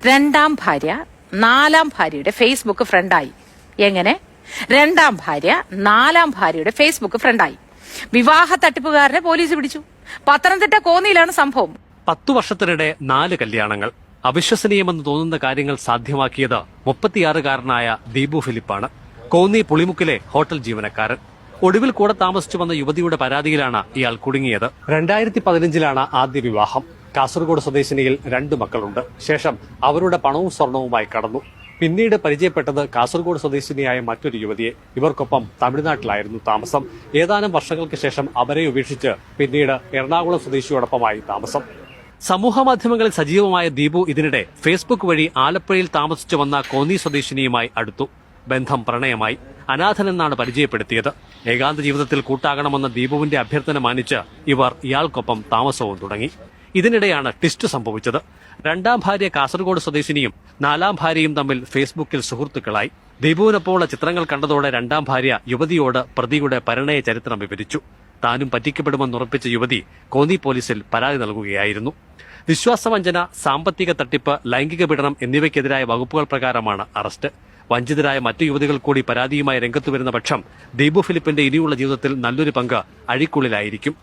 രണ്ടാം ഭാര്യ നാലാം ഭാര്യയുടെ ഫേസ്ബുക്ക് ഫ്രണ്ടായി. എങ്ങനെ? രണ്ടാം ഭാര്യ നാലാം ഭാര്യയുടെ ഫേസ്ബുക്ക് ഫ്രണ്ടായി. വിവാഹ തട്ടിപ്പുകാരനെ പോലീസ് പിടിച്ചു. പത്തനംതിട്ട കോന്നിയിലാണ് സംഭവം. 10 വർഷത്തിനിടെ 4 കല്യാണങ്ങൾ. അവിശ്വസനീയമെന്ന് തോന്നുന്ന കാര്യങ്ങൾ സാധ്യമാക്കിയത് 36-കാരനായ ദീപു ഫിലിപ്പാണ്. കോന്നി പുളിമുക്കിലെ ഹോട്ടൽ ജീവനക്കാരൻ. ഒടുവിൽ കൂടെ താമസിച്ചു വന്ന യുവതിയുടെ പരാതിയിലാണ് ഇയാൾ കുടുങ്ങിയത്. 2015-ലാണ് ആദ്യ വിവാഹം. കാസർഗോഡ് സ്വദേശിനിയിൽ 2 മക്കളുണ്ട്. ശേഷം അവരുടെ പണവും സ്വർണവുമായി കടന്നു. പിന്നീട് പരിചയപ്പെട്ടത് കാസർഗോഡ് സ്വദേശിനിയായ മറ്റൊരു യുവതിയെ. ഇവർക്കൊപ്പം തമിഴ്നാട്ടിലായിരുന്നു താമസം. ഏതാനും വർഷങ്ങൾക്ക് ശേഷം അവരെ ഉപേക്ഷിച്ച് പിന്നീട് എറണാകുളം സ്വദേശിയോടൊപ്പമായി താമസം. സമൂഹമാധ്യമങ്ങളിൽ സജീവമായ ദീപു ഇതിനിടെ ഫേസ്ബുക്ക് വഴി ആലപ്പുഴയിൽ താമസിച്ചു വന്ന കോന്നി സ്വദേശിനിയുമായി അടുത്തു. ബന്ധം പ്രണയമായി. അനാഥനെന്നാണ് പരിചയപ്പെടുത്തിയത്. ഏകാന്ത ജീവിതത്തിൽ കൂട്ടാകണമെന്ന ദീപുവിന്റെ അഭ്യർത്ഥന മാനിച്ച് ഇവർ ഇയാൾക്കൊപ്പം താമസവും തുടങ്ങി. ഇതിനിടെയാണ് ട്വിസ്റ്റ് സംഭവിച്ചത്. രണ്ടാം ഭാര്യ കാസർഗോഡ് സ്വദേശിനിയും നാലാം ഭാര്യയും തമ്മിൽ ഫേസ്ബുക്കിൽ സുഹൃത്തുക്കളായി. ദീപുവിനൊപ്പമുള്ള ചിത്രങ്ങൾ കണ്ടതോടെ രണ്ടാം ഭാര്യ യുവതിയോട് പ്രതിയുടെ പരിണയ ചരിത്രം വിവരിച്ചു. താനും പറ്റിക്കപ്പെടുമെന്നുറപ്പിച്ച യുവതി കോന്നി പോലീസിൽ പരാതി നൽകുകയായിരുന്നു. വിശ്വാസവഞ്ചന, സാമ്പത്തിക തട്ടിപ്പ്, ലൈംഗിക പീഡനം എന്നിവയ്ക്കെതിരായ വകുപ്പുകൾ പ്രകാരമാണ് അറസ്റ്റ്. വഞ്ചിതരായ മറ്റു യുവതികൾ കൂടി പരാതിയുമായി രംഗത്തുവരുന്ന പക്ഷം ദീപു ഫിലിപ്പിന്റെ ഇനിയുള്ള ജീവിതത്തിൽ നല്ലൊരു പങ്ക് അഴിക്കുള്ളിലായിരിക്കും.